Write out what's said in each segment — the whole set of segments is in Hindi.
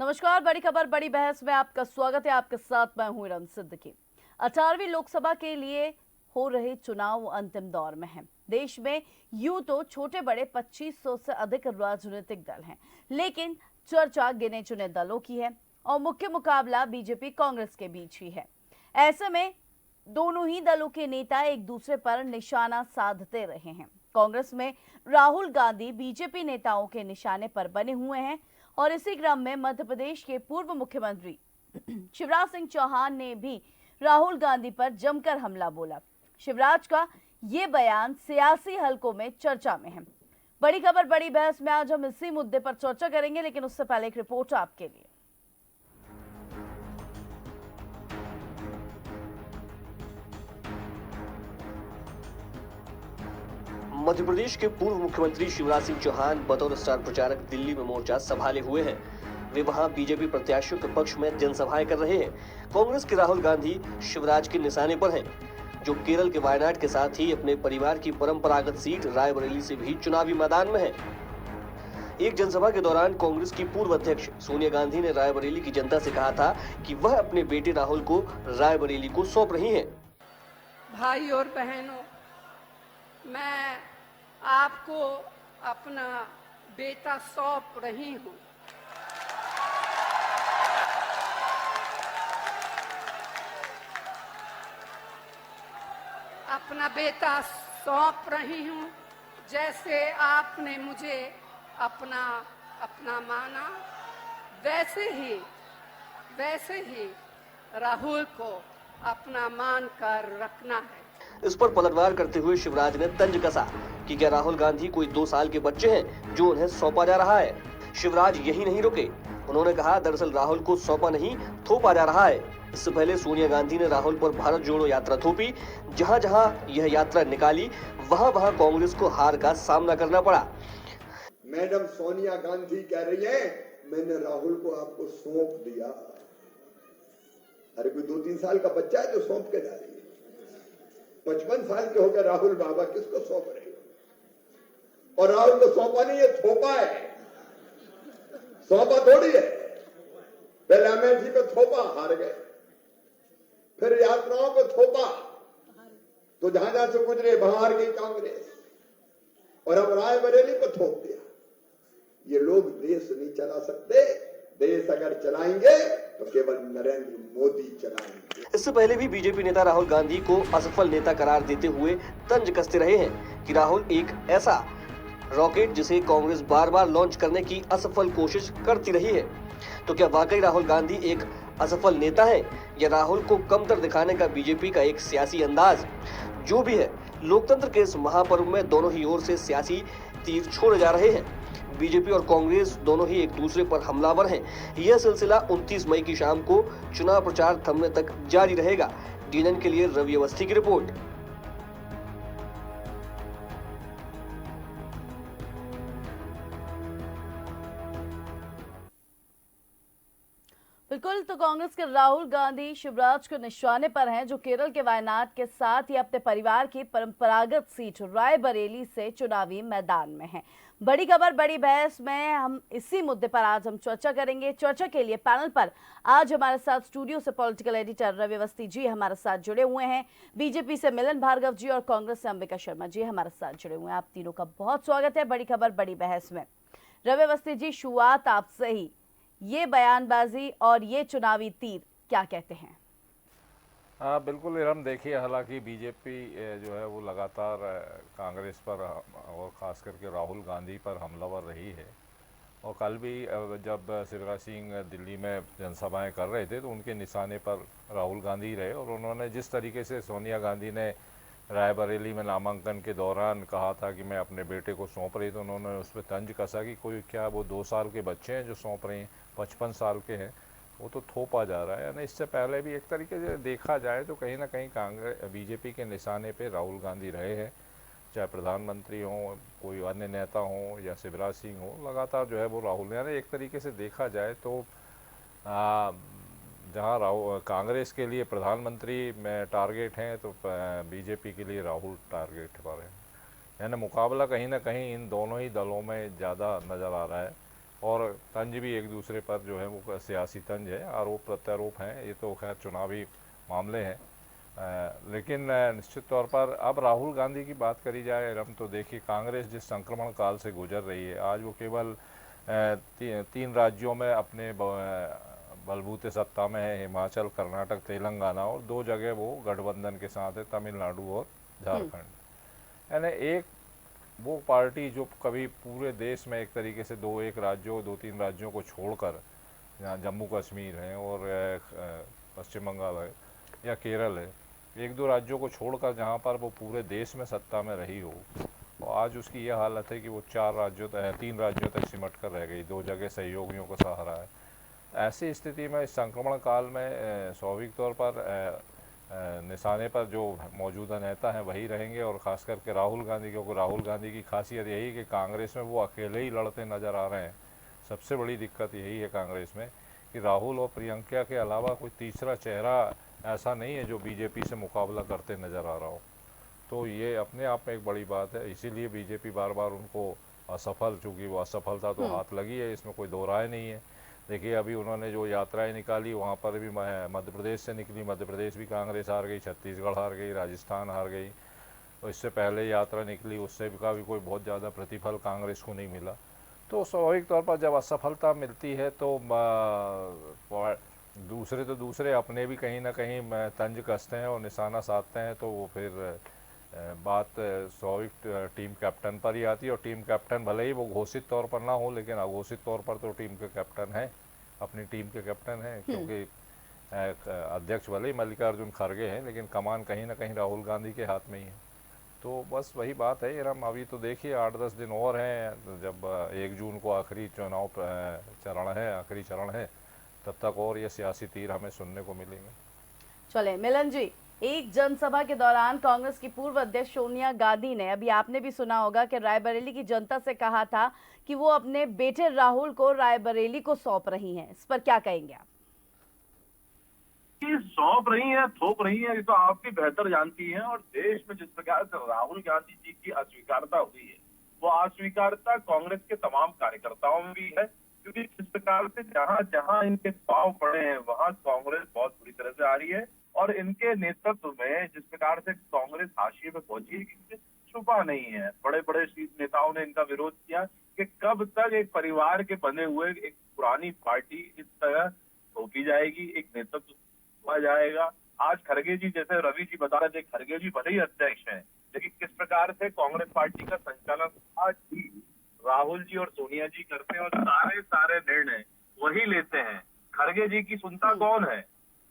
नमस्कार। बड़ी खबर बड़ी बहस में आपका स्वागत है। आपके साथ मैं हूं इरम सिद्दीकी। 18वीं लोकसभा के लिए हो रहे चुनाव अंतिम दौर में हैं। देश में यूं तो छोटे बड़े 2500 से अधिक राजनीतिक दल हैं, लेकिन चर्चा गिने चुने दलों की है और मुख्य मुकाबला बीजेपी कांग्रेस के बीच ही है। ऐसे में दोनों ही दलों के नेता एक दूसरे पर निशाना साधते रहे हैं। कांग्रेस में राहुल गांधी बीजेपी नेताओं के निशाने पर बने हुए हैं और इसी क्रम में मध्य प्रदेश के पूर्व मुख्यमंत्री शिवराज सिंह चौहान ने भी राहुल गांधी पर जमकर हमला बोला। शिवराज का ये बयान सियासी हलकों में चर्चा में है। बड़ी खबर बड़ी बहस में आज हम इसी मुद्दे पर चर्चा करेंगे, लेकिन उससे पहले एक रिपोर्ट आपके लिए। मध्य प्रदेश के पूर्व मुख्यमंत्री शिवराज सिंह चौहान बतौर स्टार प्रचारक दिल्ली में मोर्चा संभाले हुए हैं। वे वहां बीजेपी प्रत्याशियों के पक्ष में जनसभाएं कर रहे हैं। कांग्रेस के राहुल गांधी शिवराज के निशाने पर हैं, जो केरल के वायनाड के साथ ही अपने परिवार की परंपरागत सीट रायबरेली से भी चुनावी मैदान में है। एक जनसभा के दौरान कांग्रेस की पूर्व अध्यक्ष सोनिया गांधी ने रायबरेली की जनता से कहा था कि वह अपने बेटे राहुल को रायबरेली को सौंप रही हैं। भाई और बहनों, मैं आपको अपना बेटा सौंप रही हूँ। अपना बेटा सौंप रही हूँ। जैसे आपने मुझे अपना माना, वैसे ही राहुल को अपना मान कर रखना है। इस पर पलटवार करते हुए शिवराज ने तंज कसा कि क्या राहुल गांधी कोई 2 साल के बच्चे हैं जो उन्हें सौंपा जा रहा है। शिवराज यही नहीं रुके, उन्होंने कहा दरअसल राहुल को सौंपा नहीं थोपा जा रहा है। इससे पहले सोनिया गांधी ने राहुल पर भारत जोड़ो यात्रा थोपी। जहां जहां यह यात्रा निकाली वहां वहां कांग्रेस को हार का सामना करना पड़ा। मैडम सोनिया गांधी कह रही है मैंने राहुल को आपको सौंप दिया। अरे कोई 2-3 साल का बच्चा है जो सौंप के जा रही है? 55 साल के हो गए राहुल बाबा, किसको सौंप रहे हो? और राहुल को सौंपा नहीं है, थोपा है। सौंपा थोड़ी है। पहले अमेठी पे थोपा, हार गए। फिर यात्राओं पे थोपा, तो जहां जहां से गुजरे वहां हार गई कांग्रेस। और अब रायबरेली पे थोप दिया। ये लोग देश नहीं चला सकते। देश अगर चलाएंगे तो केवल नरेंद्र मोदी चलाएंगे। इससे पहले भी बीजेपी नेता राहुल गांधी को असफल नेता करार देते हुए तंज कसते रहे हैं कि राहुल एक ऐसा रॉकेट जिसे कांग्रेस बार बार लॉन्च करने की असफल कोशिश करती रही है। तो क्या वाकई राहुल गांधी एक असफल नेता है या राहुल को कमतर दिखाने का बीजेपी का एक सियासी अंदाज? जो भी है, लोकतंत्र के इस महापर्व में दोनों ही ओर से सियासी तीर छोड़े जा रहे हैं। बीजेपी और कांग्रेस दोनों ही एक दूसरे पर हमलावर हैं। यह सिलसिला 29 मई की शाम को चुनाव प्रचार थमने तक जारी रहेगा। डीएनएन के लिए रवि अवस्थी की रिपोर्ट। बिल्कुल, तो कांग्रेस के राहुल गांधी शिवराज के निशाने पर हैं, जो केरल के वायनाड के साथ ही अपने परिवार की परंपरागत सीट रायबरेली से चुनावी मैदान में हैं। बड़ी खबर बड़ी बहस में हम इसी मुद्दे पर आज हम चर्चा करेंगे। चर्चा के लिए पैनल पर आज हमारे साथ स्टूडियो से पॉलिटिकल एडिटर रवि अवस्थी जी हमारे साथ जुड़े हुए हैं, बीजेपी से मिलन भार्गव जी और कांग्रेस से अंबिका शर्मा जी हमारे साथ जुड़े हुए हैं। आप तीनों का बहुत स्वागत है बड़ी खबर बड़ी बहस में। रवि अवस्थी जी, शुरुआत आपसे ही, ये बयानबाजी और ये चुनावी तीर क्या कहते हैं? हाँ बिल्कुल इरम, देखिए हालांकि बीजेपी जो है वो लगातार कांग्रेस पर और ख़ास करके राहुल गांधी पर हमलावर रही है। और कल भी जब शिवराज सिंह दिल्ली में जनसभाएं कर रहे थे तो उनके निशाने पर राहुल गांधी रहे। और उन्होंने जिस तरीके से सोनिया गांधी ने रायबरेली में नामांकन के दौरान कहा था कि मैं अपने बेटे को सौंप रही, तो उन्होंने उस पर तंज कसा कि कोई क्या वो 2 साल के बच्चे हैं जो सौंप रहे हैं, 55 साल के हैं, वो तो थोपा जा रहा है। यानी इससे पहले भी एक तरीके से देखा जाए तो कहीं ना कहीं कांग्रेस बीजेपी के निशाने पे राहुल गांधी रहे हैं। चाहे प्रधानमंत्री हों, कोई अन्य नेता हों या शिवराज सिंह हो, लगातार जो है वो राहुल, यानी एक तरीके से देखा जाए तो जहां राहुल कांग्रेस के लिए प्रधानमंत्री में टारगेट हैं तो बीजेपी के लिए राहुल टारगेट पर है। यानी मुकाबला कहीं ना कहीं इन दोनों ही दलों में ज़्यादा नज़र आ रहा है। और तंज भी एक दूसरे पर जो है वो सियासी तंज है, आरोप प्रत्यारोप हैं, ये तो खैर चुनावी मामले हैं। लेकिन निश्चित तौर पर अब राहुल गांधी की बात करी जाए रम, तो देखिए कांग्रेस जिस संक्रमण काल से गुजर रही है, आज वो केवल तीन राज्यों में अपने बलबूते सत्ता में है, हिमाचल, कर्नाटक, तेलंगाना, और दो जगह वो गठबंधन के साथ है, तमिलनाडु और झारखंड। यानी एक वो पार्टी जो कभी पूरे देश में एक तरीके से दो तीन राज्यों को छोड़कर, जहाँ जम्मू कश्मीर है और पश्चिम बंगाल है या केरल है, एक दो राज्यों को छोड़कर जहाँ पर वो पूरे देश में सत्ता में रही हो, और आज उसकी यह हालत है कि वो तीन राज्यों तक सिमट कर रह गई, दो जगह सहयोगियों का सहारा है। ऐसी स्थिति में इस संक्रमण काल में स्वाभाविक तौर पर निशाने पर जो मौजूदा नेता हैं वही रहेंगे, और ख़ास करके राहुल गांधी, क्योंकि राहुल गांधी की खासियत यही कि कांग्रेस में वो अकेले ही लड़ते नज़र आ रहे हैं। सबसे बड़ी दिक्कत यही है कांग्रेस में कि राहुल और प्रियंका के अलावा कोई तीसरा चेहरा ऐसा नहीं है जो बीजेपी से मुकाबला करते नज़र आ रहा हो। तो ये अपने आप में एक बड़ी बात है, इसीलिए बीजेपी बार बार उनको असफल, चूँकि वो असफलता तो हाथ लगी है, इसमें कोई दो राय नहीं है। देखिए अभी उन्होंने जो यात्राएं निकाली, वहाँ पर भी मध्य प्रदेश से निकली, मध्य प्रदेश भी कांग्रेस हार गई, छत्तीसगढ़ हार गई, राजस्थान हार गई, और इससे पहले यात्रा निकली उससे भी कोई बहुत ज़्यादा प्रतिफल कांग्रेस को नहीं मिला। तो स्वाभाविक तौर पर जब असफलता मिलती है तो दूसरे अपने भी कहीं ना कहीं तंज कसते हैं और निशाना साधते हैं, तो वो फिर बात स्वाभाविक टीम कैप्टन पर ही आती है। और टीम कैप्टन भले ही वो घोषित तौर पर ना हो, लेकिन अघोषित तौर पर तो टीम के कैप्टन हैं, अपनी टीम के कैप्टन हैं, क्योंकि अध्यक्ष भले ही मल्लिकार्जुन खड़गे हैं, लेकिन कमान कहीं ना कहीं राहुल गांधी के हाथ में ही है। तो बस वही बात है राम, अभी तो देखिए 8-10 दिन और हैं, जब 1 जून को आखिरी चुनाव चरण है, आखिरी चरण है, तब तक और ये सियासी तीर हमें सुनने को मिलेंगे। चले मिलन जी, एक जनसभा के दौरान कांग्रेस की पूर्व अध्यक्ष सोनिया गांधी ने, अभी आपने भी सुना होगा कि रायबरेली की जनता से कहा था कि वो अपने बेटे राहुल को रायबरेली को सौंप रही हैं। इस पर क्या कहेंगे आप? सौंप रही है, थोप रही है, ये तो आप भी बेहतर जानती हैं। और देश में जिस प्रकार से राहुल गांधी जी की अस्वीकारता हुई है, वो अस्वीकारता कांग्रेस के तमाम कार्यकर्ताओं में भी है, क्योंकि जिस प्रकार से जहां जहां इनके पांव पड़े हैं वहां कांग्रेस बहुत बुरी तरह से आ रही है। और इनके नेतृत्व में जिस प्रकार से कांग्रेस हाशिए में पहुंची है, छुपा नहीं है। बड़े बड़े शीर्ष नेताओं ने इनका विरोध किया कि कब तक एक परिवार के बने हुए एक पुरानी पार्टी इस तरह ठोकी जाएगी, एक नेतृत्व हुआ जाएगा। आज खड़गे जी, जैसे रवि जी बता रहे थे, खड़गे जी भले ही अध्यक्ष हैं, लेकिन किस प्रकार से कांग्रेस पार्टी का संचालन आज भी राहुल जी और सोनिया जी करते हैं, और सारे निर्णय वही लेते हैं। खड़गे जी की सुनता कौन है?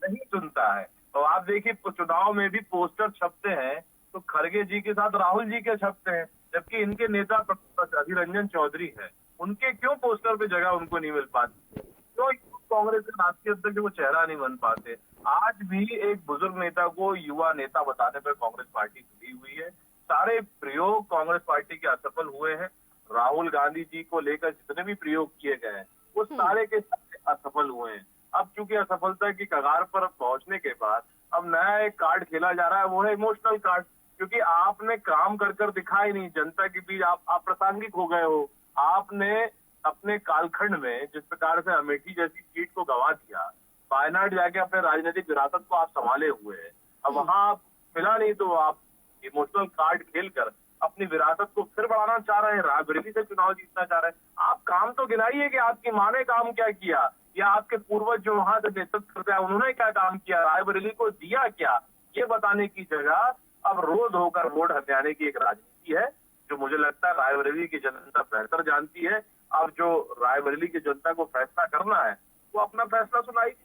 नहीं सुनता है। तो आप देखिए चुनाव में भी पोस्टर छपते हैं तो खड़गे जी के साथ राहुल जी के छपते हैं, जबकि इनके नेता अधीर रंजन चौधरी है, उनके क्यों पोस्टर पे जगह उनको नहीं मिल पाती? क्यों कांग्रेस के राष्ट्रीय अध्यक्ष वो चेहरा नहीं बन पाते? आज भी एक बुजुर्ग नेता को युवा नेता बताने पर कांग्रेस पार्टी खुली हुई है। सारे प्रयोग कांग्रेस पार्टी के असफल हुए हैं। राहुल गांधी जी को लेकर जितने भी प्रयोग किए गए हैं वो सारे के सारे असफल हुए हैं। अब चूंकि असफलता की कगार पर पहुंचने के बाद अब नया एक कार्ड खेला जा रहा है, वो है इमोशनल कार्ड, क्योंकि आपने काम कर दिखाई नहीं, जनता के बीच आप अप्रासंगिक हो गए हो। आपने अपने कालखंड में जिस प्रकार से अमेठी जैसी सीट को गंवा दिया, वायनाड जाके अपने राजनीतिक विरासत को आप संभाले हुए हैं, अब वहां आप मिला नहीं तो आप इमोशनल कार्ड खेलकर अपनी विरासत को फिर बढ़ाना चाह रहे हैं, रायबरेली से चुनाव जीतना चाह रहे हैं। आप काम तो गिनाइए कि आपकी माँ ने काम क्या किया, या आपके पूर्वज जो वहां से नेतृत्व करते हैं उन्होंने क्या काम किया, रायबरेली को दिया क्या, ये बताने की जगह अब रोज होकर वोट हथियाने की एक राजनीति है, जो मुझे लगता है रायबरेली की जनता बेहतर जानती है। अब जो रायबरेली की जनता को फैसला करना है वो अपना फैसला सुनाएगी।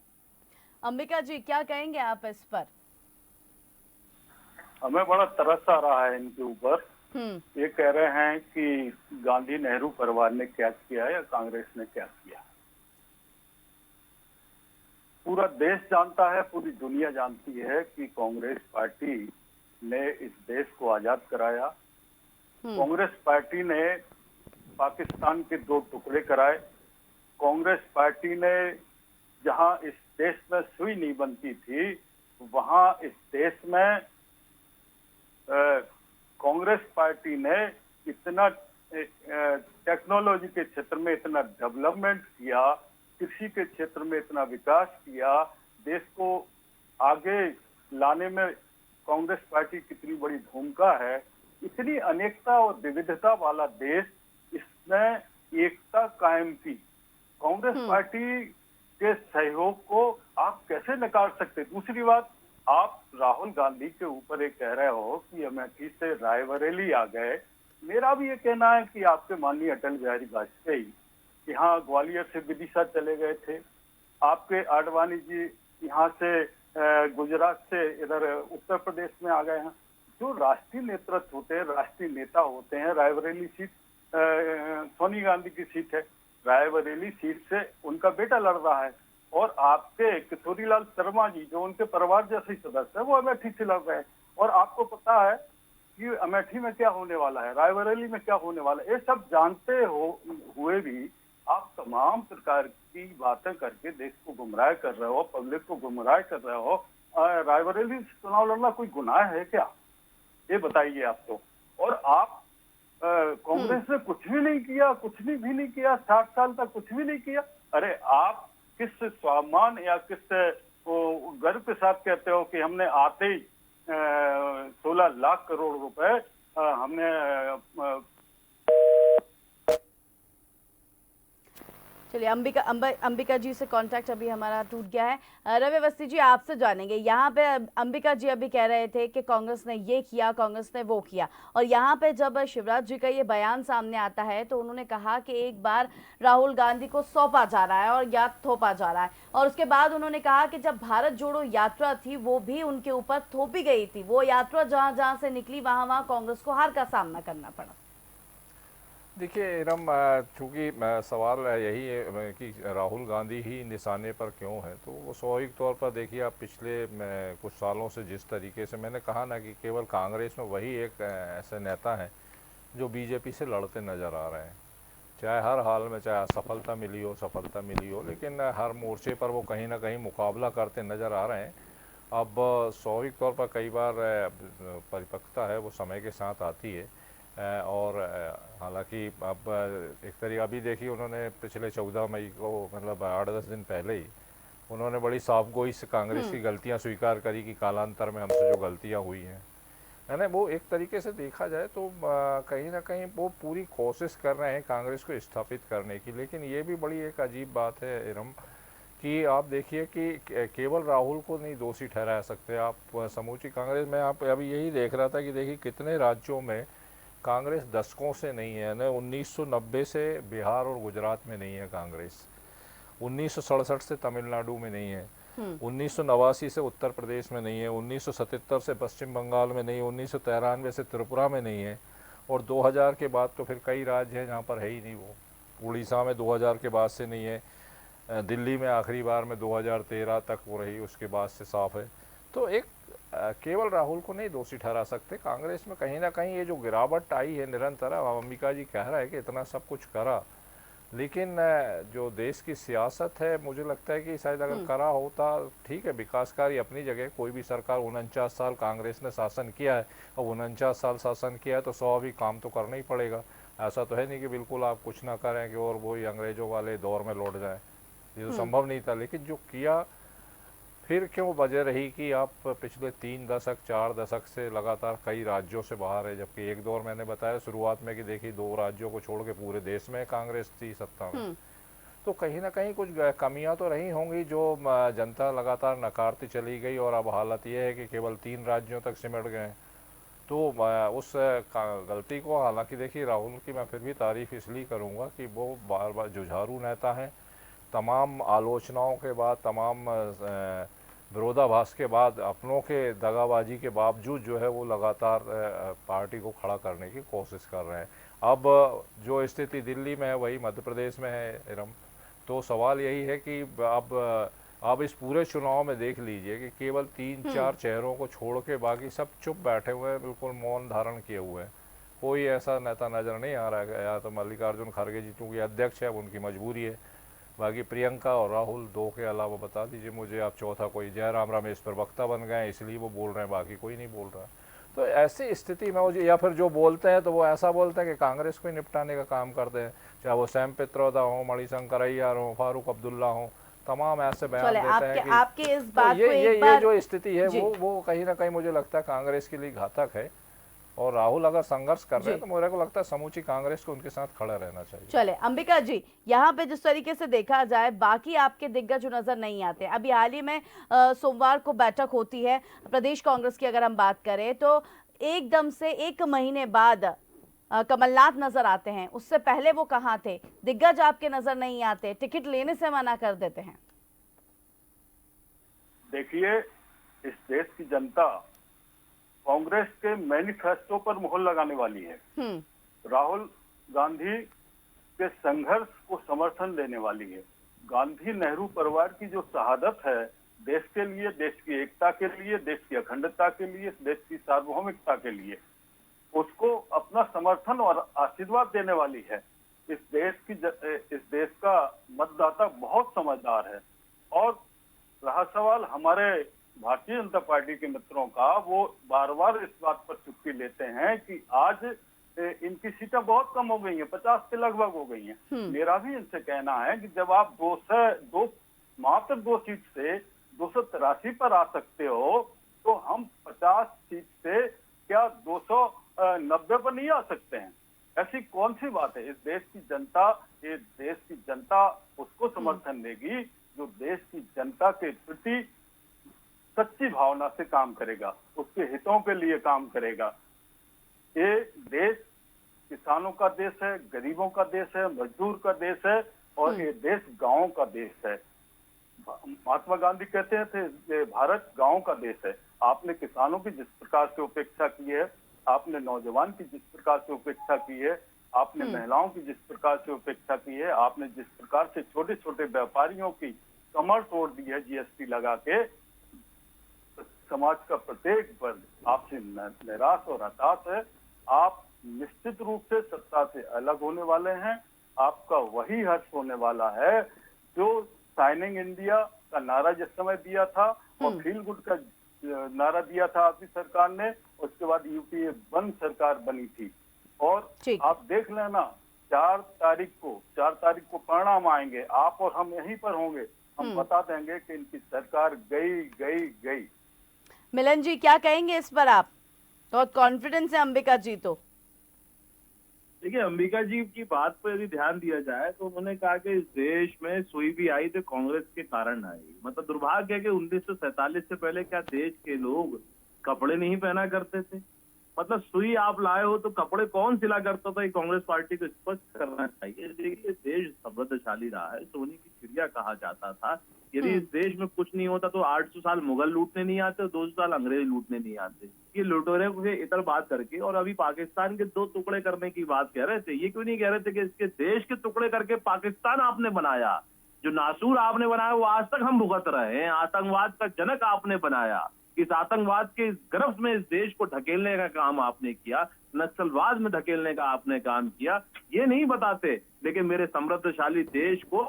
अंबिका जी, क्या कहेंगे आप इस पर? हमें बड़ा तरस आ रहा है इनके ऊपर। ये कह रहे हैं कि गांधी नेहरू परिवार ने क्या किया या कांग्रेस ने क्या किया। पूरा देश जानता है, पूरी दुनिया जानती है कि कांग्रेस पार्टी ने इस देश को आजाद कराया। कांग्रेस पार्टी ने पाकिस्तान के 2 टुकड़े कराए। कांग्रेस पार्टी ने जहां इस देश में सुई नहीं बनती थी, वहां इस देश में कांग्रेस पार्टी ने इतना टेक्नोलॉजी के क्षेत्र में इतना डेवलपमेंट किया, कृषि के क्षेत्र में इतना विकास किया, देश को आगे लाने में कांग्रेस पार्टी कितनी बड़ी भूमिका है। इतनी अनेकता और विविधता वाला देश, इसमें एकता कायम की। कांग्रेस पार्टी के सहयोग को आप कैसे नकार सकते? दूसरी बात, आप राहुल गांधी के ऊपर एक कह रहे हो कि अमेठी से रायबरेली आ गए। मेरा भी ये कहना है कि आपके माननीय अटल बिहारी वाजपेयी यहाँ ग्वालियर से विदिशा चले गए थे। आपके आडवाणी जी यहाँ से गुजरात से इधर उत्तर प्रदेश में आ गए हैं। जो राष्ट्रीय नेतृत्व होते हैं, राष्ट्रीय नेता होते हैं, रायबरेली सीट सोनिया गांधी की सीट है, रायबरेली सीट से उनका बेटा लड़ रहा है। और आपके किशोरीलाल शर्मा जी जो उनके परिवार जैसे सदस्य है, वो अमेठी से लड़ रहे हैं। और आपको पता है कि अमेठी में क्या होने वाला है, रायबरेली में क्या होने वाला है। ये सब जानते हुए भी आप तमाम प्रकार की बातें करके देश को गुमराह कर रहे हो, पब्लिक को गुमराह कर रहे हो। रायबरेली से चुनाव लड़ना कोई गुनाह है क्या? ये बताइए आप तो। और आप कांग्रेस ने कुछ भी नहीं किया, कुछ भी नहीं किया, 60 साल तक कुछ भी नहीं किया। अरे आप किस स्वाभिमान या किस गर्व के साथ कहते हो कि हमने आते ही 16 लाख करोड़ रुपए हमने चलिए, अंबिका जी से कांटेक्ट अभी हमारा टूट गया है। रवि अवस्थी जी, आपसे जानेंगे। यहाँ पे अंबिका जी अभी कह रहे थे कि कांग्रेस ने ये किया, कांग्रेस ने वो किया, और यहाँ पे जब शिवराज जी का ये बयान सामने आता है तो उन्होंने कहा कि एक बार राहुल गांधी को सौंपा जा रहा है और या थोपा जा रहा है। और उसके बाद उन्होंने कहा कि जब भारत जोड़ो यात्रा थी वो भी उनके ऊपर थोपी गई थी। वो यात्रा जहाँ जहाँ से निकली वहाँ कांग्रेस को हार का सामना करना पड़ा। देखिए इरम, चूँकि सवाल यही है कि राहुल गांधी ही निशाने पर क्यों है, तो वो स्वाभाविक तौर पर देखिए, आप पिछले कुछ सालों से जिस तरीके से मैंने कहा ना कि केवल कांग्रेस में वही एक ऐसे नेता हैं जो बीजेपी से लड़ते नज़र आ रहे हैं। चाहे हर हाल में, चाहे सफलता मिली हो, लेकिन हर मोर्चे पर वो कहीं ना कहीं मुकाबला करते नज़र आ रहे हैं। अब स्वाभाविक तौर पर कई बार परिपक्वता है वो समय के साथ आती है। और हालांकि अब एक तरीका अभी देखिए, उन्होंने पिछले 14 मई को, मतलब 8-10 दिन पहले ही उन्होंने बड़ी साफगोई से कांग्रेस की गलतियां स्वीकार करी कि कालांतर में हमसे जो गलतियां हुई हैं, है ना, वो एक तरीके से देखा जाए तो कहीं ना कहीं वो पूरी कोशिश कर रहे हैं कांग्रेस को स्थापित करने की। लेकिन ये भी बड़ी एक अजीब बात है इरम कि आप देखिए कि केवल राहुल को नहीं दोषी ठहरा सकते आप, समूची कांग्रेस में। आप अभी यही देख रहा था कि देखिए कितने राज्यों में कांग्रेस दशकों से नहीं है ना। 1990 से बिहार और गुजरात में नहीं है कांग्रेस, 1967 से तमिलनाडु में नहीं है, 1989 से उत्तर प्रदेश में नहीं है, 1977 से पश्चिम बंगाल में नहीं, 1993 से त्रिपुरा में नहीं है, और 2000 के बाद तो फिर कई राज्य हैं जहाँ पर है ही नहीं। वो उड़ीसा में 2000 के बाद से नहीं है, दिल्ली में आखिरी बार में 2013 तक वो रही, उसके बाद से साफ है। तो एक केवल राहुल को नहीं दोषी ठहरा सकते। कांग्रेस में कहीं ना कहीं ये जो गिरावट आई है निरंतर, अंबिका जी कह रहा है कि इतना सब कुछ करा, लेकिन जो देश की सियासत है, मुझे लगता है कि शायद अगर करा होता, ठीक है, विकास कार्य अपनी जगह, कोई भी सरकार 49 साल कांग्रेस ने शासन किया है, और 49 साल शासन किया है तो स्वाभाविक काम तो करना ही पड़ेगा। ऐसा तो है नहीं कि बिल्कुल आप कुछ ना करें कि और वही अंग्रेजों वाले दौर में लौट जाए, ये तो संभव नहीं था। लेकिन जो किया, फिर क्यों वजह रही कि आप पिछले 3 दशक 4 दशक से लगातार कई राज्यों से बाहर है, जबकि एक दौर मैंने बताया शुरुआत में कि देखिए 2 राज्यों को छोड़ के पूरे देश में कांग्रेस थी सत्ता में। तो कहीं ना कहीं कुछ कमियां तो रही होंगी जो जनता लगातार नकारती चली गई, और अब हालत ये है कि केवल 3 राज्यों तक सिमट गए। तो उस गलती को, हालांकि देखिए राहुल की मैं फिर भी तारीफ इसलिए करूँगा कि वो बार बार जुझारू नेता हैं, तमाम आलोचनाओं के बाद, तमाम विरोधाभास के बाद, अपनों के दगाबाजी के बावजूद जो है वो लगातार पार्टी को खड़ा करने की कोशिश कर रहे हैं। अब जो स्थिति दिल्ली में है वही मध्य प्रदेश में है इरम। तो सवाल यही है कि अब इस पूरे चुनाव में देख लीजिए कि केवल 3-4 चेहरों को छोड़ के बाकी सब चुप बैठे हुए हैं, बिल्कुल मौन धारण किए हुए हैं। कोई ऐसा नेता नज़र नहीं आ रहा है। या तो मल्लिकार्जुन खड़गे जी चूँकि अध्यक्ष है, अब उनकी मजबूरी है, बाकी प्रियंका और राहुल 2 के अलावा बता दीजिए मुझे आप चौथा कोई। जयराम रमेश प्रवक्ता बन गए इसलिए वो बोल रहे हैं, बाकी कोई नहीं बोल रहा। तो ऐसी स्थिति में वो या फिर जो बोलते हैं तो वो ऐसा बोलते हैं कि कांग्रेस को ही निपटाने का काम करते हैं, चाहे वो सैम पित्रोदा हो, मणिशंकर अय्यर हो, फारूक अब्दुल्ला हो, तमाम ऐसे बयान देते हैं कि आपके इस बात तो को एक ये बार जो स्थिति है वो कहीं ना कहीं मुझे लगता है कांग्रेस के लिए घातक है। और राहुल अगर संघर्ष कर रहे हैं तो मुझे को लगता है समूची कांग्रेस को उनके साथ खड़ा रहना चाहिए। चले अंबिका जी, यहाँ पे जिस तरीके से देखा जाए बाकी आपके दिग्गज नजर नहीं आते। अभी हाल ही में सोमवार को बैठक होती है प्रदेश कांग्रेस की, अगर हम बात करें तो एकदम से 1 महीने बाद कमलनाथ नजर आते हैं। उससे पहले वो कहाँ थे? दिग्गज आपके नजर नहीं आते, टिकट लेने से मना कर देते हैं। देखिए, इस देश की जनता कांग्रेस के मैनिफेस्टो पर मुहर लगाने वाली है। राहुल गांधी के संघर्ष को समर्थन देने वाली है। गांधी नेहरू परिवार की जो शहादत है देश के लिए, देश की एकता के लिए, देश की अखंडता के लिए, देश की सार्वभौमिकता के लिए, उसको अपना समर्थन और आशीर्वाद देने वाली है। इस देश का मतदाता बहुत समझदार है। और रहा सवाल हमारे भारतीय जनता पार्टी के मित्रों का, वो बार बार इस बात पर चुप्पी लेते हैं कि आज इनकी सीटें बहुत कम हो गई हैं, 50 के लगभग हो गई हैं। मेरा भी इनसे कहना है कि जब आप मात्र 2 सीट से 283 पर आ सकते हो तो हम 50 सीट से क्या 290 पर नहीं आ सकते हैं? ऐसी कौन सी बात है? इस देश की जनता उसको समर्थन देगी जो देश की जनता के प्रति सच्ची भावना से काम करेगा, उसके हितों के लिए काम करेगा। ये देश किसानों का देश है, गरीबों का देश है, मजदूर का देश है और ये देश गांवों का देश है। महात्मा गांधी कहते थे ये भारत गांवों का देश है। आपने किसानों की जिस प्रकार से उपेक्षा की है, आपने नौजवान की जिस प्रकार से उपेक्षा की है, आपने महिलाओं की जिस प्रकार से उपेक्षा की है, आपने जिस प्रकार से छोटे छोटे व्यापारियों की कमर तोड़ दी है जीएसटी लगा के, समाज का प्रत्येक वर्ग आपसे निराश और हताश है। आप निश्चित रूप से सत्ता से अलग होने वाले हैं। आपका वही हर्ष होने वाला है जो साइनिंग इंडिया का नारा जिस समय दिया था और फील गुड का नारा दिया था आपकी सरकार ने, उसके बाद यूपीए 1 सरकार बनी थी। और आप देख लेना 4 तारीख को परिणाम आएंगे, आप और हम यहीं पर होंगे, हम बता देंगे कि इनकी सरकार गई। मिलन जी, क्या कहेंगे इस पर आप? बहुत कॉन्फिडेंस है अंबिका जी तो। देखिए, अंबिका जी की बात पर यदि ध्यान दिया जाए तो उन्होंने कहा कि इस देश में सुई भी आई तो कांग्रेस के कारण आई। मतलब दुर्भाग्य है कि 1947 से पहले क्या देश के लोग कपड़े नहीं पहना करते थे? मतलब सुई आप लाए हो तो कपड़े कौन सिला करता था? ये कांग्रेस पार्टी को स्पष्ट करना चाहिए। देखिए, देश समृद्धशाली रहा है, सोने की चिड़िया कहा जाता था। यदि इस देश में कुछ नहीं होता तो 800 साल मुगल लूटने नहीं आते और 200 साल अंग्रेज लूटने नहीं आते। ये लुटेरे को इतर बात करके और अभी पाकिस्तान के 2 टुकड़े करने की बात कह रहे थे। ये क्यों नहीं कह रहे थे कि इसके देश के टुकड़े करके पाकिस्तान आपने बनाया? जो नासूर आपने बनाया वो आज तक हम भुगत रहे हैं। आतंकवाद का जनक आपने बनाया। इस आतंकवाद के गर्भ में इस देश को ढकेलने का काम आपने किया, नक्सलवाद में ढकेलने का आपने काम किया। ये नहीं बताते, लेकिन मेरे समृद्धशाली देश को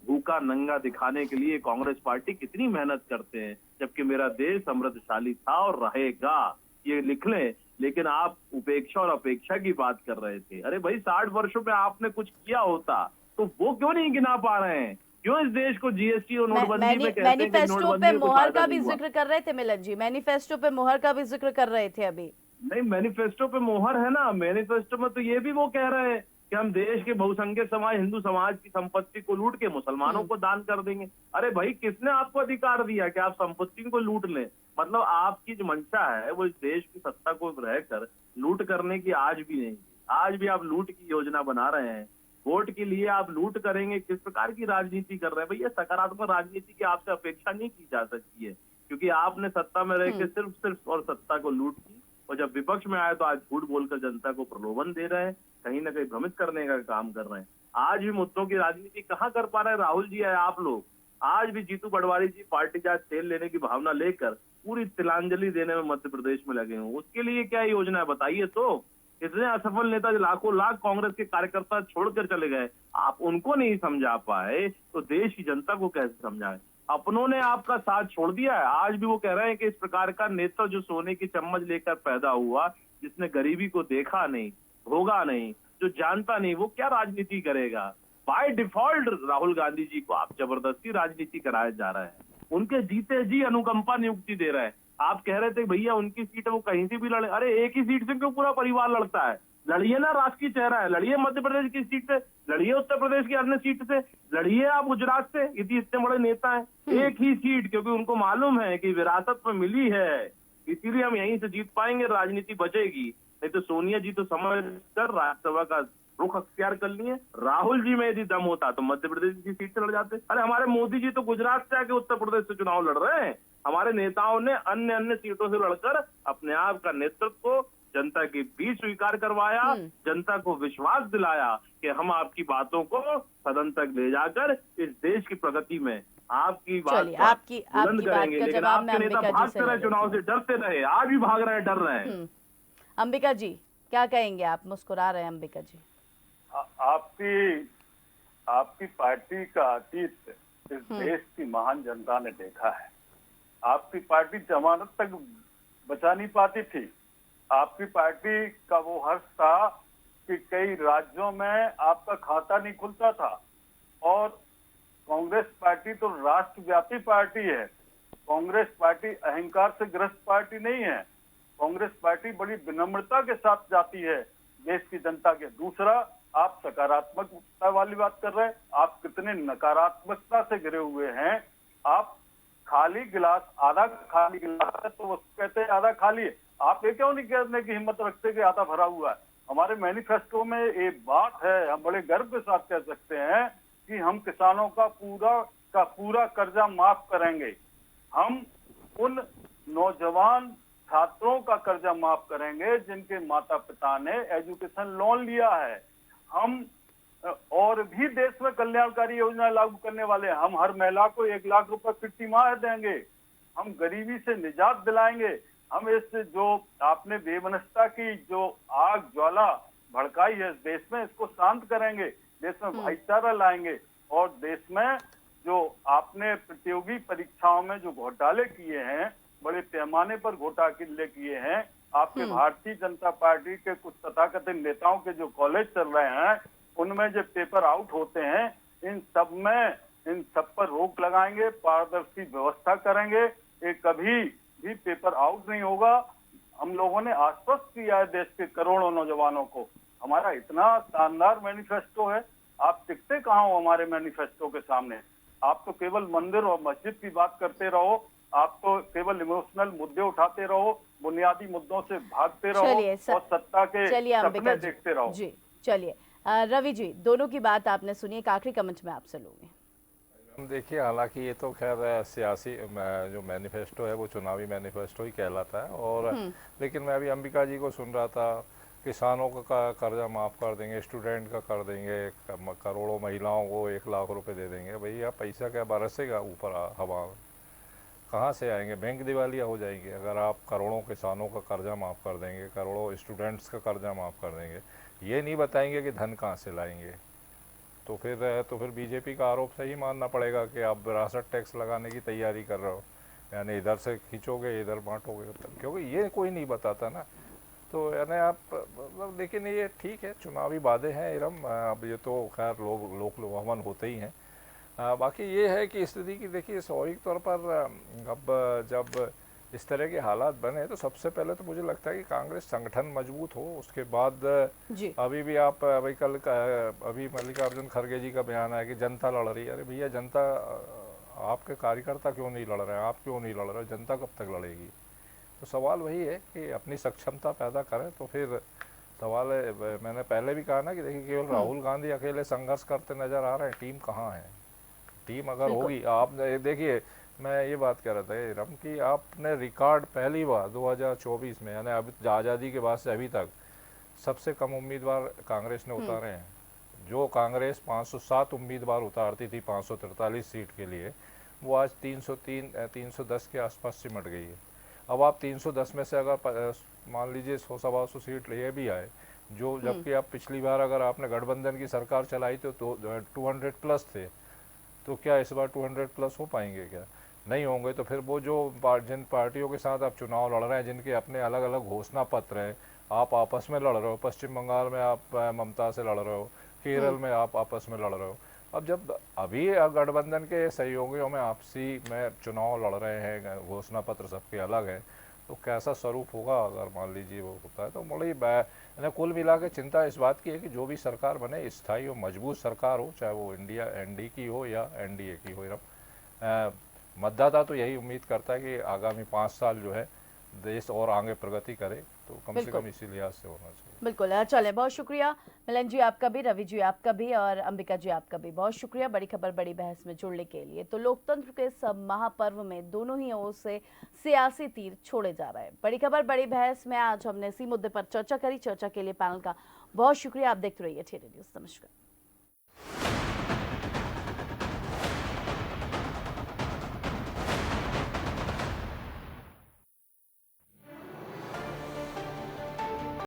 भूखा नंगा दिखाने के लिए कांग्रेस पार्टी कितनी मेहनत करते हैं, जबकि मेरा देश समृद्धशाली था और रहेगा, ये लिख लें। लेकिन आप उपेक्षा और अपेक्षा की बात कर रहे थे। अरे भाई, 60 वर्षों में आपने कुछ किया होता तो वो क्यों नहीं गिना पा रहे हैं? क्यों इस देश को जीएसटी और नोटबंदी में कहते हैं कि मैनिफेस्टो पे नोटबंदी मोहर का भी जिक्र कर रहे थे मिलन जी, मैनिफेस्टो पे मोहर का भी जिक्र कर रहे थे अभी। नहीं, मैनिफेस्टो पे मोहर है ना। मैनिफेस्टो में तो ये भी वो कह रहे हैं कि हम देश के बहुसंख्यक समाज हिंदू समाज की संपत्ति को लूट के मुसलमानों को दान कर देंगे। अरे भाई, किसने आपको अधिकार दिया कि आप संपत्ति को लूट लें? मतलब आपकी जो मंशा है वो इस देश की सत्ता को रहकर लूट करने की आज भी नहीं। आज भी आप लूट की योजना बना रहे हैं। वोट के लिए आप लूट करेंगे। किस प्रकार की राजनीति कर रहे हैं भैया? सकारात्मक राजनीति की आपसे अपेक्षा नहीं की जा सकती है, क्योंकि आपने सत्ता में रह के सिर्फ और सत्ता को लूट की, और जब विपक्ष में आए तो आज झूठ बोलकर जनता को प्रलोभन दे रहे हैं, कहीं ना कहीं भ्रमित करने का काम कर रहे हैं। आज भी मुद्दों की राजनीति कहाँ कर पा रहे हैं राहुल जी है आप लोग? आज भी जीतू पटवारी जी पार्टी जात तेल लेने की भावना लेकर पूरी तिलांजलि देने में मध्य प्रदेश में लगे हुए। उसके लिए क्या योजना है बताइए तो? इतने असफल नेता लाखों लाख कांग्रेस के कार्यकर्ता छोड़कर चले गए, आप उनको नहीं समझा पाए तो देश की जनता को कैसे समझाएं? अपनों ने आपका साथ छोड़ दिया है। आज भी वो कह रहे हैं कि इस प्रकार का नेता जो सोने की चम्मच लेकर पैदा हुआ, जिसने गरीबी को देखा नहीं, भोगा नहीं, जो जानता नहीं, वो क्या राजनीति करेगा। बाय डिफॉल्ट राहुल गांधी जी को आप जबरदस्ती राजनीति कराया जा रहा है, उनके जीते जी अनुकंपा नियुक्ति दे रहे हैं। आप कह रहे थे भैया उनकी सीट है वो कहीं से भी लड़े, अरे एक ही सीट से क्यों पूरा परिवार लड़ता है? लड़िए ना, राष्ट्रीय चेहरा है, लड़िए मध्य प्रदेश की सीट से, लड़िए उत्तर प्रदेश की अन्य सीट से, लड़िए आप गुजरात से, यदि इतने बड़े नेता हैं। एक ही सीट, क्योंकि उनको मालूम है कि विरासत में मिली है, इसीलिए हम यहीं से जीत पाएंगे, राजनीति बचेगी। नहीं तो सोनिया जी तो समझ कर राज्यसभा का रुख अख्तियार कर लिए। राहुल जी में यदि दम होता तो मध्य प्रदेश की सीट से लड़ जाते। अरे हमारे मोदी जी तो गुजरात से आके उत्तर प्रदेश से चुनाव लड़ रहे हैं। हमारे नेताओं ने अन्य अन्य सीटों से लड़कर अपने आप का नेतृत्व जनता के बीच स्वीकार करवाया, जनता को विश्वास दिलाया कि हम आपकी बातों को सदन तक ले जाकर इस देश की प्रगति में आपकी बात बुलंद करेंगे। लेकिन आपके नेता भागते रहे, चुनाव से डरते रहे, आज भी भाग रहे हैं, डर रहे हैं। अंबिका जी क्या कहेंगे? आप मुस्कुरा रहे हैं अंबिका जी। आपकी पार्टी का अतीत इस देश की महान जनता ने देखा है। आपकी पार्टी जमानत तक बचा नहीं पाती थी। आपकी पार्टी का वो हर्ष था कि कई राज्यों में आपका खाता नहीं खुलता था। और कांग्रेस पार्टी तो राष्ट्रव्यापी पार्टी है। कांग्रेस पार्टी अहंकार से ग्रस्त पार्टी नहीं है। कांग्रेस पार्टी बड़ी विनम्रता के साथ जाती है देश की जनता के। दूसरा, आप सकारात्मकता वाली बात कर रहे हैं, आप कितने नकारात्मकता से घिरे हुए हैं। आप खाली गिलास, आधा खाली गिलास है तो वो कहते हैं आधा खाली है। आप ये क्यों नहीं कहने की हिम्मत रखते कि आधा भरा हुआ है? हमारे मैनिफेस्टो में एक बात है, हम बड़े गर्व के साथ कह सकते हैं कि हम किसानों का पूरा कर्जा माफ करेंगे। हम उन नौजवान छात्रों का कर्जा माफ करेंगे जिनके माता पिता ने एजुकेशन लोन लिया है। हम और भी देश में कल्याणकारी योजना लागू करने वाले हैं। हम हर महिला को 1 लाख रुपए प्रति माह देंगे। हम गरीबी से निजात दिलाएंगे। हम इस जो आपने बेवनस्ता की जो आग ज्वाला भड़काई है इस देश में, इसको शांत करेंगे। देश में भाईचारा लाएंगे। और देश में जो आपने प्रतियोगी परीक्षाओं में जो घोटाले किए हैं, बड़े पैमाने पर घोटाले किए हैं, आपके भारतीय जनता पार्टी के कुछ तथाकथित नेताओं के जो कॉलेज चल रहे हैं उनमें जो पेपर आउट होते हैं, इन सब पर रोक लगाएंगे, पारदर्शी व्यवस्था करेंगे। ये कभी भी पेपर आउट नहीं होगा। हम लोगों ने आश्वस्त किया है देश के करोड़ों नौजवानों को। हमारा इतना शानदार मैनिफेस्टो है, आप टिकते कहाँ हो हमारे मैनिफेस्टो के सामने? आप तो केवल मंदिर और मस्जिद की बात करते रहो, आप तो केवल इमोशनल मुद्दे उठाते रहो, बुनियादी मुद्दों से भागते रहो और सत्ता के सपने देखते रहो। जी चलिए रवि जी, दोनों की बात आपने सुनी, एक आखिरी कमेंट में आपसे लूंगी। देखिए, हालांकि ये तो खैर सियासी जो मैनिफेस्टो है वो चुनावी मैनिफेस्टो ही कहलाता है। और लेकिन मैं अभी अंबिका जी को सुन रहा था, किसानों का कर्जा माफ़ कर देंगे, स्टूडेंट का कर देंगे, करोड़ों महिलाओं को 1 लाख रुपए दे देंगे। भैया पैसा क्या बरसेगा ऊपर हवा में? कहाँ से आएंगे? बैंक दिवालिया हो जाएंगे अगर आप करोड़ों किसानों का कर्जा माफ़ कर देंगे, करोड़ों स्टूडेंट्स का कर्जा माफ़ कर देंगे, ये नहीं बताएंगे कि धन कहाँ से लाएंगे। तो फिर बीजेपी का आरोप सही मानना पड़ेगा कि आप विरासत टैक्स लगाने की तैयारी कर रहे हो, यानी इधर से खींचोगे इधर बांटोगे, क्योंकि ये कोई नहीं बताता ना। तो यानी आप मतलब, लेकिन ये ठीक है, चुनावी वादे हैं इरम, अब ये तो खैर लोक लुभावन होते ही हैं। बाकी ये है कि स्थिति की देखिए स्वाभाविक तौर पर अब जब इस तरह के हालात बने तो सबसे पहले तो मुझे लगता है कि कांग्रेस संगठन मजबूत हो, उसके बाद अभी भी आप अभी मल्लिकार्जुन खड़गे जी का बयान आया कि जनता लड़ रही है। अरे भैया, जनता आपके कार्यकर्ता क्यों नहीं लड़ रहे हैं? आप क्यों नहीं लड़ रहे? जनता कब तक लड़ेगी? तो सवाल वही है कि अपनी सक्षमता पैदा करें। तो फिर सवाल है, मैंने पहले भी कहा ना कि देखिए केवल राहुल गांधी अकेले संघर्ष करते नजर आ रहे हैं, टीम कहाँ है? टीम अगर होगी, आप देखिए, मैं ये बात कह रहा था रम कि आपने रिकॉर्ड पहली बार 2024 में, यानी अभी आज़ादी के बाद से अभी तक सबसे कम उम्मीदवार कांग्रेस ने उतारे हैं। जो कांग्रेस 507 उम्मीदवार उतारती थी 543 सीट के लिए, वो आज 310 के आसपास सिमट गई है। अब आप 310 में से अगर मान लीजिए 100-125 सीट ले भी आए, जो जबकि आप पिछली बार अगर आपने गठबंधन की सरकार चलाई तो 200 प्लस थे, तो क्या इस बार 200+ हो पाएंगे? क्या नहीं होंगे। तो फिर वो जो जिन पार्टियों के साथ आप चुनाव लड़ रहे हैं, जिनके अपने अलग अलग घोषणा पत्र हैं, आप आपस में लड़ रहे हो। पश्चिम बंगाल में आप ममता से लड़ रहे हो, केरल में आप आपस में लड़ रहे हो। अब जब अभी गठबंधन के सहयोगियों में आपसी में चुनाव लड़ रहे हैं, घोषणा पत्र सबके अलग है, तो कैसा स्वरूप होगा अगर मान लीजिए वो होता है। तो बड़ी कुल मिला के चिंता इस बात की है कि जो भी सरकार बने, स्थायी और मजबूत सरकार हो, चाहे वो इंडिया एनडी की हो या एनडीए की हो। मतदाता तो यही उम्मीद करता है कि आगामी 5 साल जो है देश और आगे प्रगति करे, तो कम से कम इसी लिहाज से होना चाहिए। बिल्कुल। चलें, बहुत शुक्रिया मिलन जी आपका भी, रवि जी आपका भी, और अंबिका जी आपका भी बहुत शुक्रिया बड़ी खबर बड़ी बहस में जुड़ने के लिए। तो लोकतंत्र के सब महापर्व में दोनों ही ओर से सियासी तीर छोड़े जा रहे हैं। बड़ी खबर बड़ी बहस में आज हमने इसी मुद्दे पर चर्चा करी। चर्चा के लिए पैनल का बहुत शुक्रिया। आप देखते रहिए TNA न्यूज़। नमस्कार।